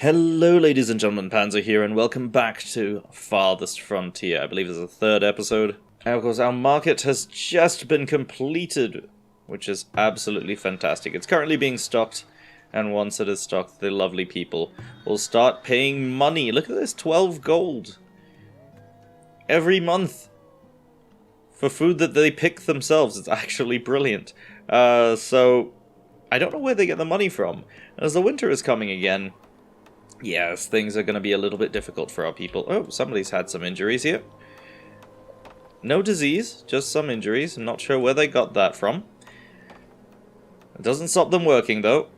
Hello ladies and gentlemen, Panzer here, and welcome back to Farthest Frontier. I believe this is the third episode. And of course our market has just been completed, which is absolutely fantastic. It's currently being stocked, and once it is stocked, the lovely people will start paying money. Look at this, 12 gold. Every month. For food that they pick themselves. It's actually brilliant. So, I don't know where they get the money from. As the winter is coming again, yes, things are going to be a little bit difficult for our people. Oh, somebody's had some injuries here. No disease, just some injuries. I'm not sure where they got that from. It doesn't stop them working, though.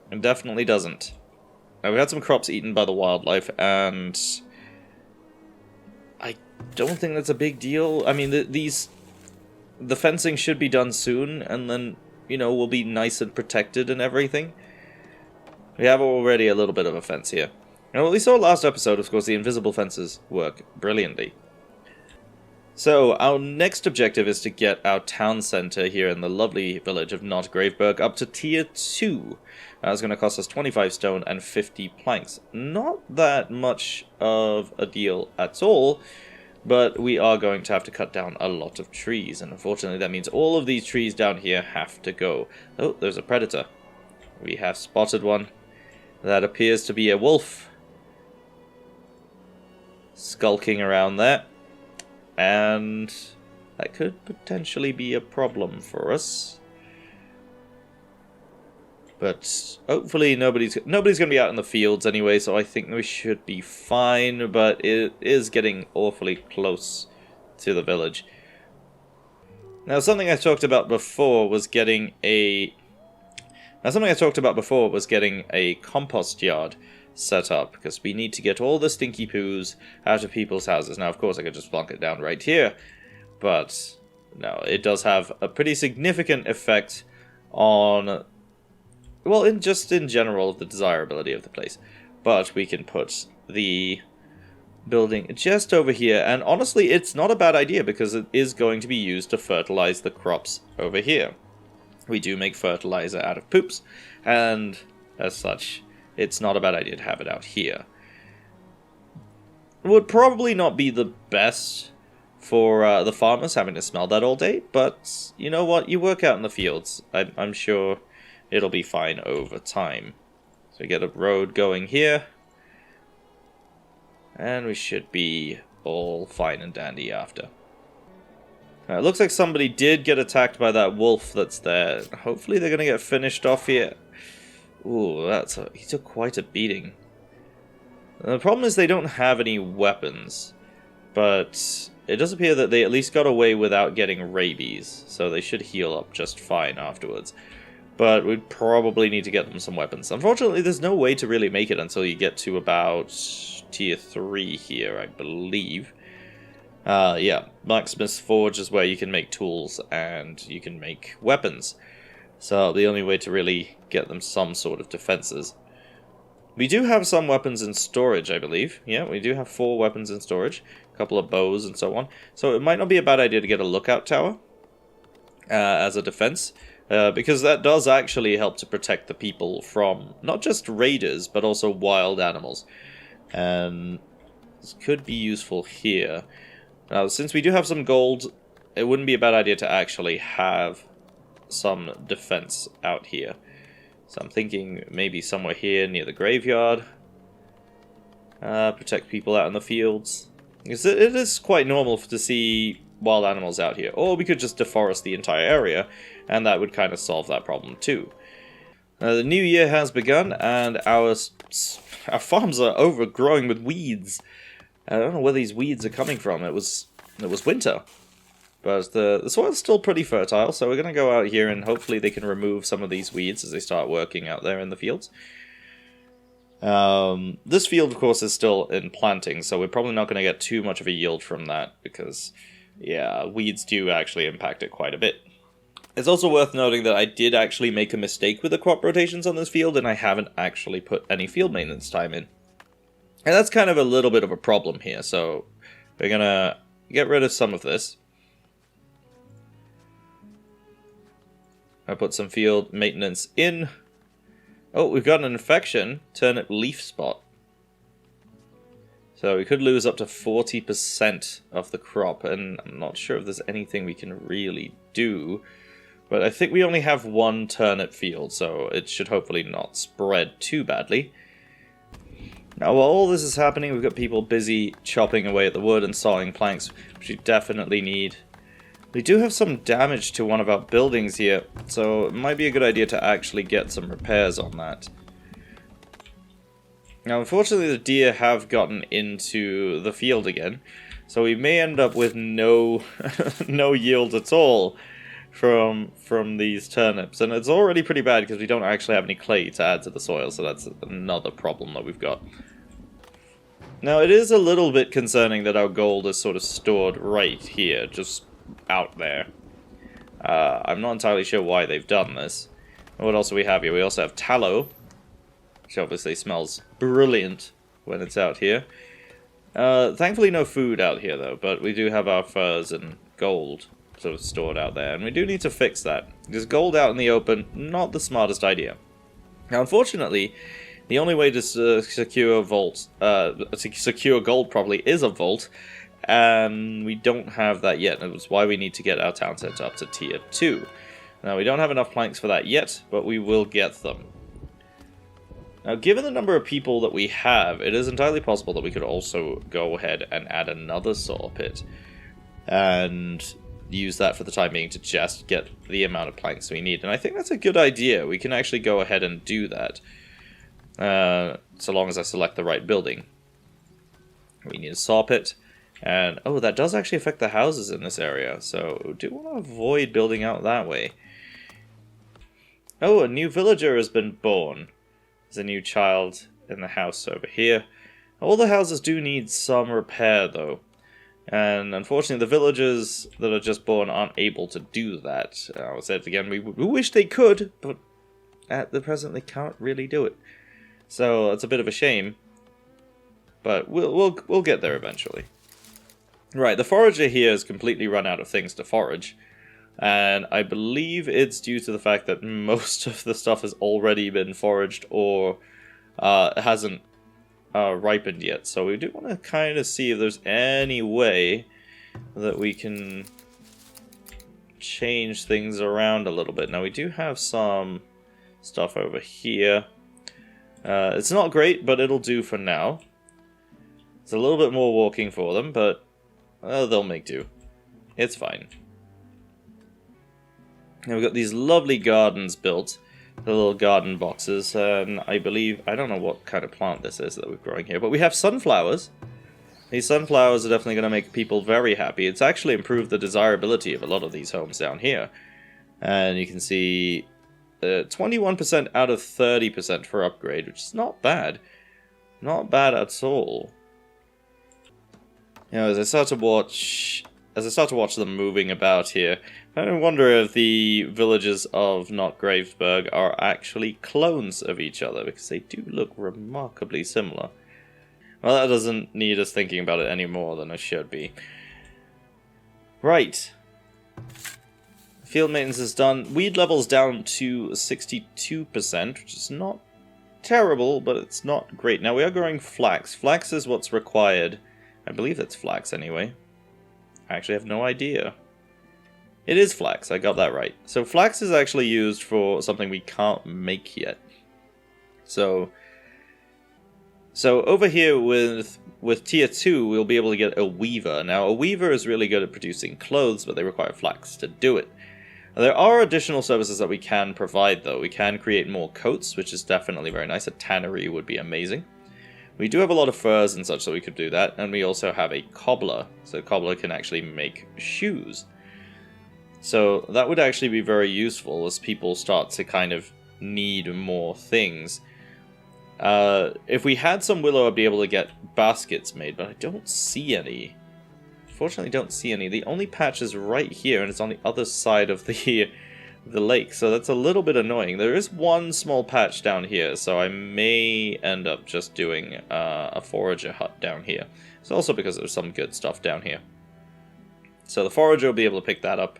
It definitely doesn't. Now, we had some crops eaten by the wildlife, and I don't think that's a big deal. I mean, the fencing should be done soon, and then, you know, we'll be nice and protected and everything. We have already a little bit of a fence here. And what we saw last episode, of course, the invisible fences work brilliantly. So, our next objective is to get our town center here in the lovely village of NotGraveburg up to tier 2. That's going to cost us 25 stone and 50 planks. Not that much of a deal at all, but we are going to have to cut down a lot of trees. And unfortunately, that means all of these trees down here have to go. Oh, there's a predator. We have spotted one. That appears to be a wolf skulking around there, and that could potentially be a problem for us. But hopefully nobody's going to be out in the fields anyway, so I think we should be fine, but it is getting awfully close to the village. Now, something I talked about before was getting a compost yard set up, because we need to get all the stinky poos out of people's houses. Now, of course, I could just plonk it down right here, but no, it does have a pretty significant effect on, well, in general, the desirability of the place. But we can put the building just over here, and honestly, it's not a bad idea, because it is going to be used to fertilize the crops over here. We do make fertilizer out of poops, and as such, it's not a bad idea to have it out here. It would probably not be the best for the farmers having to smell that all day, but you know what? You work out in the fields. I'm sure it'll be fine over time. So we get a road going here, and we should be all fine and dandy after. It looks like somebody did get attacked by that wolf that's there. Hopefully they're going to get finished off here. Ooh, he took quite a beating. The problem is they don't have any weapons. But it does appear that they at least got away without getting rabies. So they should heal up just fine afterwards. But we'd probably need to get them some weapons. Unfortunately, there's no way to really make it until you get to about tier 3 here, I believe. Yeah, Blacksmith's Forge is where you can make tools and you can make weapons. So the only way to really get them some sort of defenses. We do have some weapons in storage, I believe. Yeah, we do have 4 weapons in storage. A couple of bows and so on. So it might not be a bad idea to get a lookout tower as a defense. Because that does actually help to protect the people from not just raiders, but also wild animals. And this could be useful here. Now, since we do have some gold, it wouldn't be a bad idea to actually have some defense out here. So I'm thinking maybe somewhere here near the graveyard. Protect people out in the fields. Because it is quite normal to see wild animals out here. Or we could just deforest the entire area, and that would kind of solve that problem too. The new year has begun, and our farms are overgrowing with weeds. I don't know where these weeds are coming from. It was winter. But the soil's still pretty fertile, so we're going to go out here and hopefully they can remove some of these weeds as they start working out there in the fields. This field, of course, is still in planting, so we're probably not going to get too much of a yield from that because, yeah, weeds do actually impact it quite a bit. It's also worth noting that I did actually make a mistake with the crop rotations on this field, and I haven't actually put any field maintenance time in. And that's kind of a little bit of a problem here, so we're going to get rid of some of this. I put some field maintenance in. Oh, we've got an infection. Turnip leaf spot. So we could lose up to 40% of the crop, and I'm not sure if there's anything we can really do. But I think we only have one turnip field, so it should hopefully not spread too badly. Now, while all this is happening, we've got people busy chopping away at the wood and sawing planks, which we definitely need. We do have some damage to one of our buildings here, so it might be a good idea to actually get some repairs on that. Now, unfortunately, the deer have gotten into the field again, so we may end up with no yield at all from these turnips. And it's already pretty bad because we don't actually have any clay to add to the soil, so that's another problem that we've got. Now, it is a little bit concerning that our gold is sort of stored right here, just out there. I'm not entirely sure why they've done this. What else do we have here? We also have tallow, which obviously smells brilliant when it's out here. Thankfully no food out here though, but we do have our furs and gold sort of stored out there, and we do need to fix that. Because gold out in the open, not the smartest idea. Now unfortunately, the only way to secure gold properly is a vault, and we don't have that yet, and it's why we need to get our town set up to tier 2. Now we don't have enough planks for that yet, but we will get them. Now, given the number of people that we have, it is entirely possible that we could also go ahead and add another saw pit. And use that for the time being to just get the amount of planks we need. And I think that's a good idea. We can actually go ahead and do that. So long as I select the right building. We need a saw pit. And, oh, that does actually affect the houses in this area. So, we do want to avoid building out that way. Oh, a new villager has been born. There's a new child in the house over here. All the houses do need some repair, though. And unfortunately, the villagers that are just born aren't able to do that. I'll say it again, we wish they could, but at the present they can't really do it. So it's a bit of a shame. But we'll get there eventually. Right, the forager here has completely run out of things to forage. And I believe it's due to the fact that most of the stuff has already been foraged or hasn't ripened yet. So we do want to kind of see if there's any way that we can change things around a little bit. Now we do have some stuff over here. It's not great, but it'll do for now. It's a little bit more walking for them, but they'll make do. It's fine. Now we've got these lovely gardens built, the little garden boxes, and I believe, I don't know what kind of plant this is that we're growing here, but we have sunflowers. These sunflowers are definitely going to make people very happy. It's actually improved the desirability of a lot of these homes down here. And you can see 21% out of 30% for upgrade, which is not bad. Not bad at all. You know, as I start to watch them moving about here, I wonder if the villages of NotGraveburg are actually clones of each other, because they do look remarkably similar. Well, that doesn't need us thinking about it any more than it should be. Right. Field maintenance is done. Weed level's down to 62%, which is not terrible, but it's not great. Now, we are growing flax. Flax is what's required. I believe it's flax anyway. I actually have no idea. It is flax, I got that right. So flax is actually used for something we can't make yet. So over here with tier 2, we'll be able to get a weaver. Now, a weaver is really good at producing clothes, but they require flax to do it. Now, there are additional services that we can provide, though. We can create more coats, which is definitely very nice. A tannery would be amazing. We do have a lot of furs and such, so we could do that. And we also have a cobbler. So a cobbler can actually make shoes. So that would actually be very useful as people start to kind of need more things. If we had some willow, I'd be able to get baskets made, but I don't see any. Unfortunately, don't see any. The only patch is right here, and it's on the other side of the lake, so that's a little bit annoying. There is one small patch down here, so I may end up just doing a forager hut down here. It's also because there's some good stuff down here. So the forager will be able to pick that up,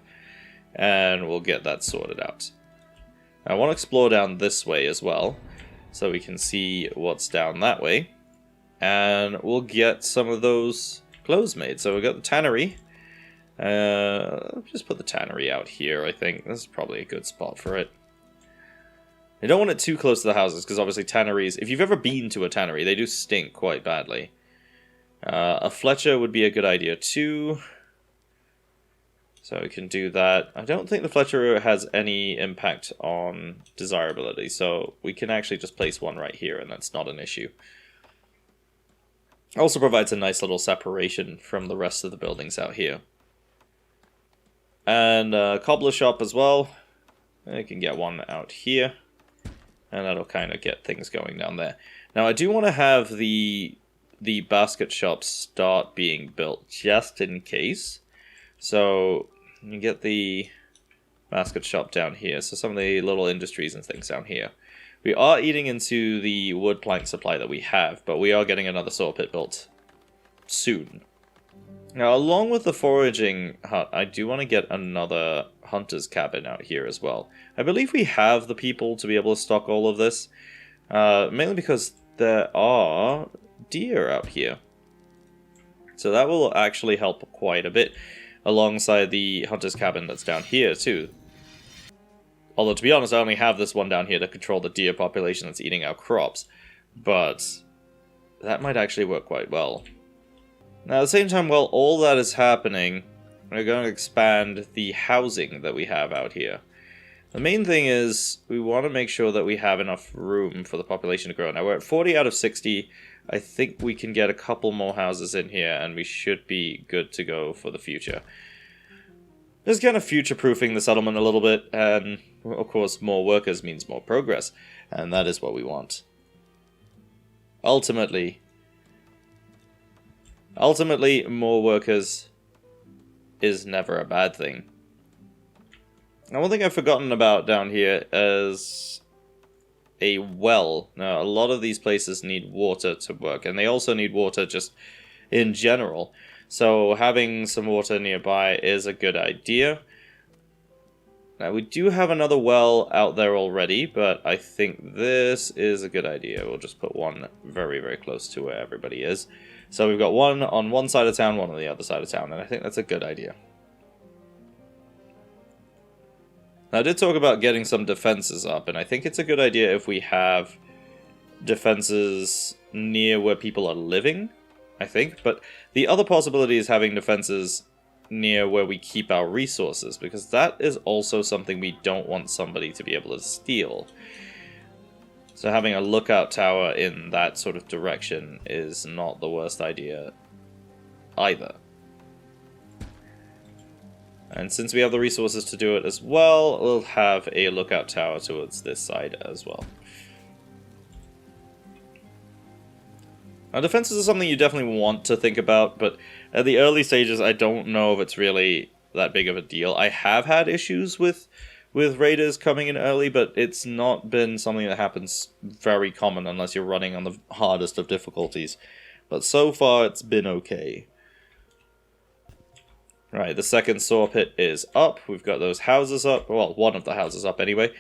and we'll get that sorted out. I want to explore down this way as well. so we can see what's down that way. And we'll get some of those clothes made. So we've got the tannery. Just put the tannery out here, I think. This is probably a good spot for it. You don't want it too close to the houses, because obviously tanneries, if you've ever been to a tannery, they do stink quite badly. A Fletcher would be a good idea too. So we can do that. I don't think the Fletcher has any impact on desirability, so we can actually just place one right here, and that's not an issue. Also provides a nice little separation from the rest of the buildings out here. And a cobbler shop as well. I can get one out here. And that'll kind of get things going down there. Now I do want to have the basket shops start being built just in case. So you get the basket shop down here. So some of the little industries and things down here. We are eating into the wood plank supply that we have, but we are getting another saw pit built soon. Now, along with the foraging hut, I do want to get another hunter's cabin out here as well. I believe we have the people to be able to stock all of this, mainly because there are deer out here. So that will actually help quite a bit, alongside the hunter's cabin that's down here too. Although, to be honest, I only have this one down here to control the deer population that's eating our crops. But that might actually work quite well. Now, at the same time, while all that is happening, we're going to expand the housing that we have out here. The main thing is, we want to make sure that we have enough room for the population to grow. Now, we're at 40 out of 60. I think we can get a couple more houses in here, and we should be good to go for the future. Just kind of future-proofing the settlement a little bit, and of course more workers means more progress, and that is what we want. Ultimately, more workers is never a bad thing. Now, one thing I've forgotten about down here is a well. Now, a lot of these places need water to work, and they also need water just in general. So having some water nearby is a good idea. Now, we do have another well out there already, but I think this is a good idea. We'll just put one very, very close to where everybody is. So we've got one on one side of town, one on the other side of town, and I think that's a good idea. Now, I did talk about getting some defenses up, and I think it's a good idea if we have defenses near where people are living, I think. But the other possibility is having defenses near where we keep our resources, because that is also something we don't want somebody to be able to steal. So having a lookout tower in that sort of direction is not the worst idea either. And since we have the resources to do it as well, we'll have a lookout tower towards this side as well. Now, defenses are something you definitely want to think about, but at the early stages, I don't know if it's really that big of a deal. I have had issues with raiders coming in early, but it's not been something that happens very common unless you're running on the hardest of difficulties. But so far, it's been okay. Right, the second saw pit is up. We've got those houses up. Well, one of the houses up anyway.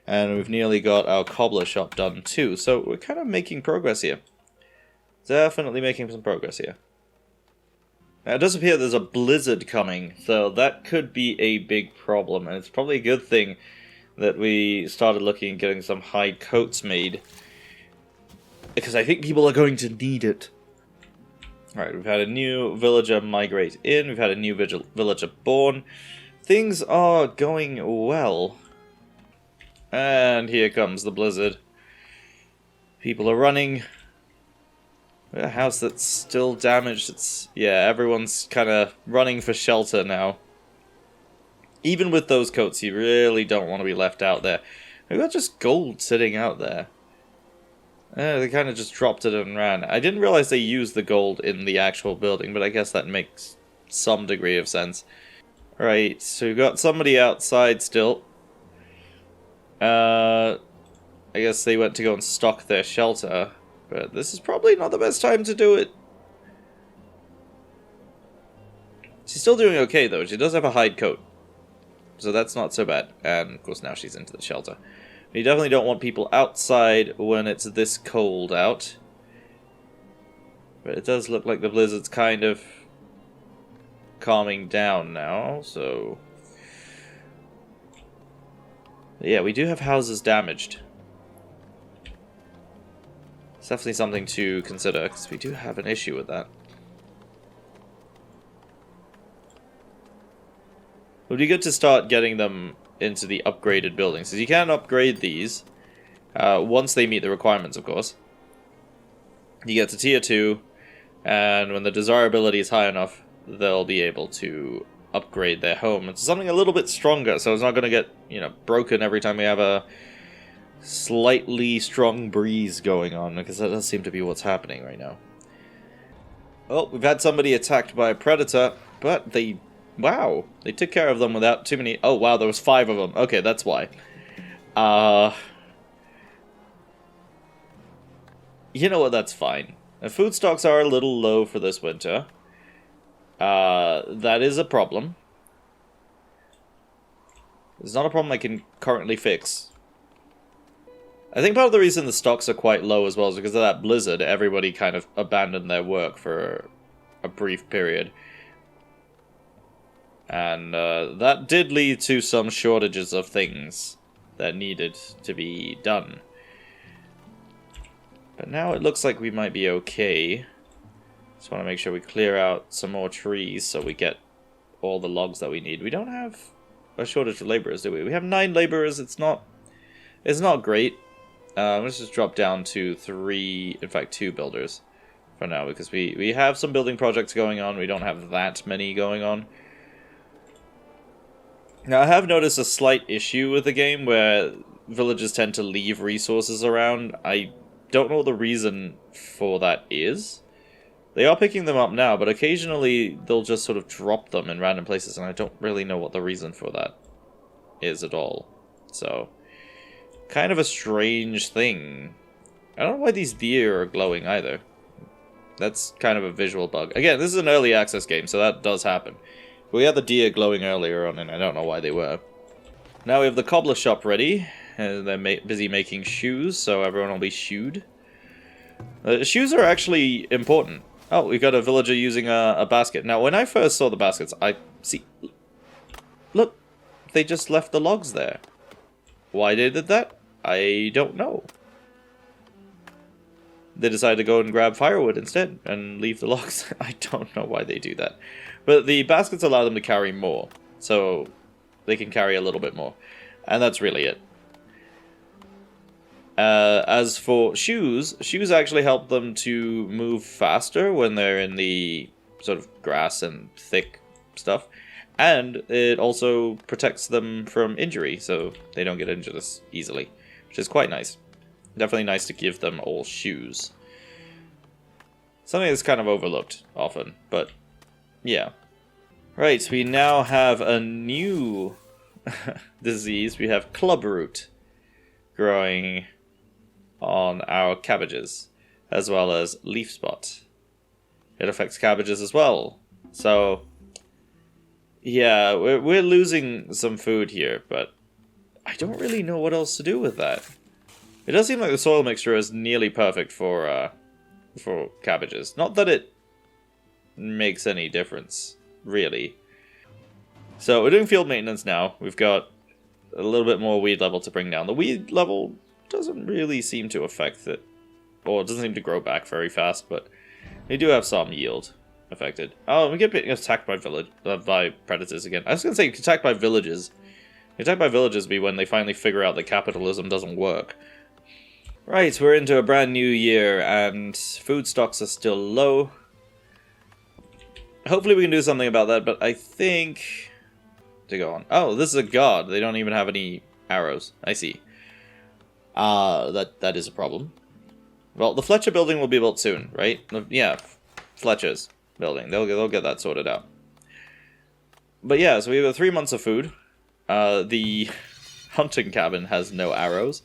And we've nearly got our cobbler shop done too. So we're kind of making progress here. Definitely making some progress here. Now, it does appear there's a blizzard coming, so that could be a big problem. And it's probably a good thing that we started looking at getting some hide coats made, because I think people are going to need it. Alright, we've had a new villager migrate in. We've had a new villager born. Things are going well. And here comes the blizzard. People are running. A house that's still damaged. Yeah, everyone's kind of running for shelter now. Even with those coats, you really don't want to be left out there. We've got just gold sitting out there. They kind of just dropped it and ran. I didn't realize they used the gold in the actual building, but I guess that makes some degree of sense. Right, so we've got somebody outside still. I guess they went to go and stock their shelter. But this is probably not the best time to do it. She's still doing okay, though. She does have a hide coat. So that's not so bad. And, of course, now she's into the shelter. You definitely don't want people outside when it's this cold out. But it does look like the blizzard's kind of calming down now, so... Yeah, we do have houses damaged. It's definitely something to consider, because we do have an issue with that. It would be good to start getting them into the upgraded buildings, because you can upgrade these once they meet the requirements, of course. You get to tier 2, and when the desirability is high enough, they'll be able to upgrade their home into something a little bit stronger, so it's not going to get, you know, broken every time we have a slightly strong breeze going on, because that does seem to be what's happening right now. Oh, we've had somebody attacked by a predator, but they... Wow, they took care of them without too many... Oh, wow, there was 5 of them. Okay, that's why. You know what, that's fine. The food stocks are a little low for this winter. That is a problem. It's not a problem I can currently fix. I think part of the reason the stocks are quite low as well is because of that blizzard. Everybody kind of abandoned their work for a brief period. And that did lead to some shortages of things that needed to be done. But now it looks like we might be okay. Just want to make sure we clear out some more trees so we get all the logs that we need. We don't have a shortage of laborers, do we? We have 9 laborers. It's not great. Let's just drop down to 3, in fact 2 builders for now, because we have some building projects going on. We don't have that many going on. Now, I have noticed a slight issue with the game where villagers tend to leave resources around. I don't know what the reason for that is. They are picking them up now, but occasionally they'll just sort of drop them in random places, and I don't really know what the reason for that is at all. So, kind of a strange thing. I don't know why these deer are glowing either. That's kind of a visual bug. Again, this is an early access game, so that does happen. We had the deer glowing earlier on, and I don't know why they were. Now we have the cobbler shop ready, and they're busy making shoes, so everyone will be shoed. Shoes are actually important. Oh, we've got a villager using a basket. Now, when I first saw the baskets, Look, they just left the logs there. Why they did that? I don't know. They decided to go and grab firewood instead and leave the logs. I don't know why they do that. But the baskets allow them to carry more, so they can carry a little bit more. And that's really it. As for shoes actually help them to move faster when they're in the sort of grass and thick stuff. And it also protects them from injury, so they don't get injured as easily, which is quite nice. Definitely nice to give them all shoes. Something that's kind of overlooked often, but yeah. Right, we now have a new disease. We have clubroot growing on our cabbages, as well as leaf spot. It affects cabbages as well. So, yeah, we're losing some food here, but I don't really know what else to do with that. It does seem like the soil mixture is nearly perfect for cabbages. Not that it makes any difference, really. So we're doing field maintenance now. We've got a little bit more weed level to bring down. The weed level doesn't really seem to affect it, or it doesn't seem to grow back very fast, but they do have some yield affected. Oh, we get attacked by by predators again. I was going to say attacked by villages. Attacked by villages be when they finally figure out that capitalism doesn't work. Right, we're into a brand new year, and food stocks are still low. Hopefully we can do something about that, but I think... to go on. Oh, this is a god. They don't even have any arrows. I see. That is a problem. Well, the Fletcher building will be built soon, right? Yeah, Fletcher's building. They'll get that sorted out. But yeah, so we have 3 months of food. The hunting cabin has no arrows.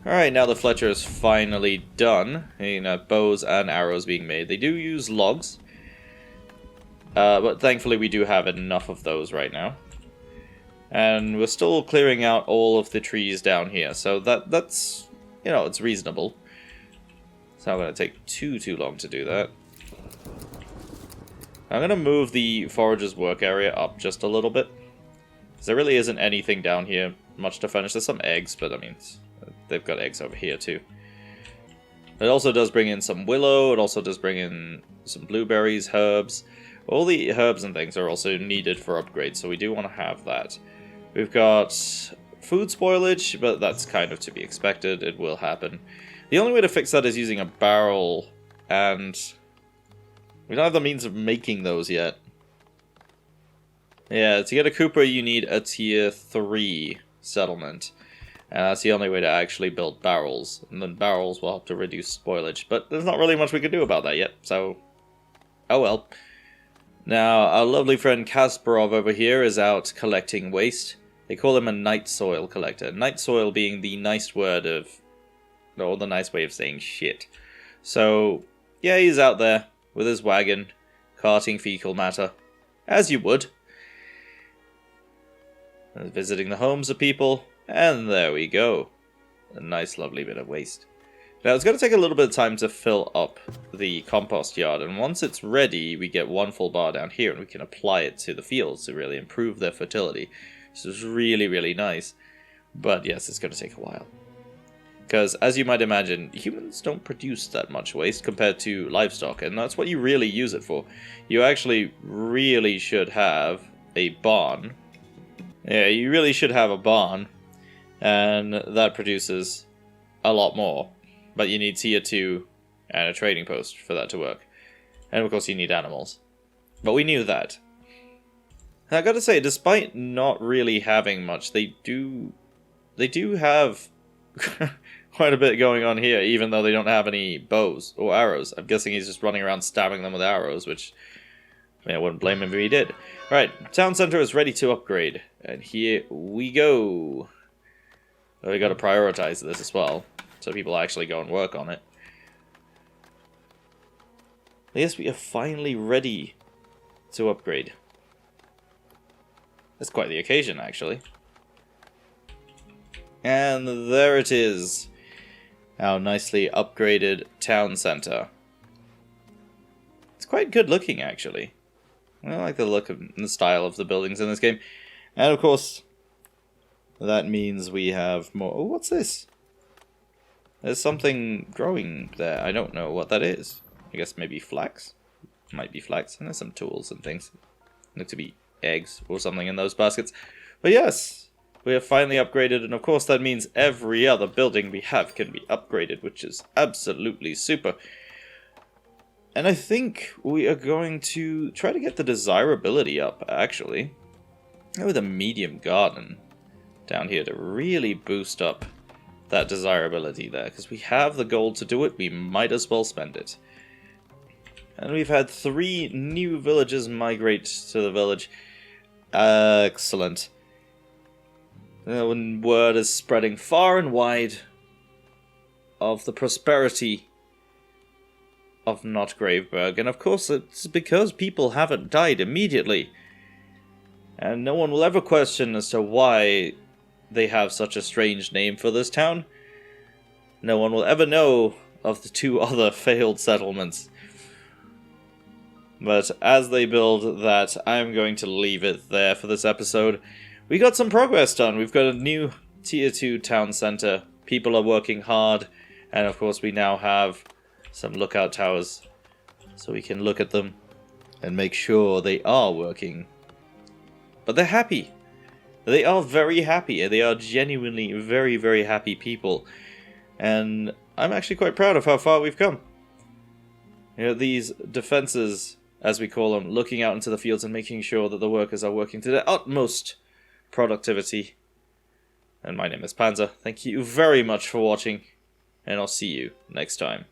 Alright, now the Fletcher is finally done. You know, bows and arrows being made. They do use logs. But thankfully we do have enough of those right now. And we're still clearing out all of the trees down here, so that's, you know, it's reasonable. It's not going to take too long to do that. I'm going to move the forager's work area up just a little bit. Because there really isn't anything down here much to furnish. There's some eggs, but I mean, they've got eggs over here too. It also does bring in some willow. It also does bring in some blueberries, herbs. All the herbs and things are also needed for upgrades, so we do want to have that. We've got food spoilage, but that's kind of to be expected. It will happen. The only way to fix that is using a barrel, and we don't have the means of making those yet. Yeah, to get a Cooper, you need a tier 3 settlement. And that's the only way to actually build barrels. And then barrels will help to reduce spoilage. But there's not really much we can do about that yet, so oh well. Now, our lovely friend Kasparov over here is out collecting waste. They call him a night soil collector. Night soil being the nice word of, or the nice way of saying shit. So, yeah, he's out there with his wagon, carting fecal matter, as you would. Visiting the homes of people, and there we go. A nice lovely bit of waste. Now it's going to take a little bit of time to fill up the compost yard, and once it's ready we get one full bar down here and we can apply it to the fields to really improve their fertility. This is really nice, but yes, it's going to take a while. Because as you might imagine, humans don't produce that much waste compared to livestock, and that's what you really use it for. You actually really should have a barn. Yeah, you really should have a barn, and that produces a lot more. But you need tier 2 and a trading post for that to work. And of course you need animals. But we knew that. And I gotta say, despite not really having much, they do have quite a bit going on here, even though they don't have any bows or arrows. I'm guessing he's just running around stabbing them with arrows, which I mean, I wouldn't blame him if he did. Right, town center is ready to upgrade. And here we go. We got to prioritize this as well, so people actually go and work on it. Yes, we are finally ready to upgrade. That's quite the occasion, actually. And there it is. Our nicely upgraded town center. It's quite good looking, actually. I like the look and the style of the buildings in this game. And of course, that means we have more... Oh, what's this? There's something growing there. I don't know what that is. I guess maybe flax? Might be flax. And there's some tools and things. Look to be eggs or something in those baskets. But yes, we have finally upgraded. And of course that means every other building we have can be upgraded, which is absolutely super. And I think we are going to try to get the desirability up, actually. With a medium garden down here to really boost up that desirability there. Because we have the gold to do it, we might as well spend it. And we've had 3 new villagers migrate to the village. Excellent. When word is spreading far and wide of the prosperity of NotGraveburg. And of course it's because people haven't died immediately. And no one will ever question as to why they have such a strange name for this town. No one will ever know of the 2 other failed settlements. But as they build that, I'm going to leave it there for this episode. We got some progress done. We've got a new tier 2 town center. People are working hard. And of course we now have some lookout towers. So we can look at them and make sure they are working. But they're happy. They are very happy. They are genuinely very happy people. And I'm actually quite proud of how far we've come. You know, these defenses, as we call them, looking out into the fields and making sure that the workers are working to their utmost productivity. And my name is Panzer. Thank you very much for watching. And I'll see you next time.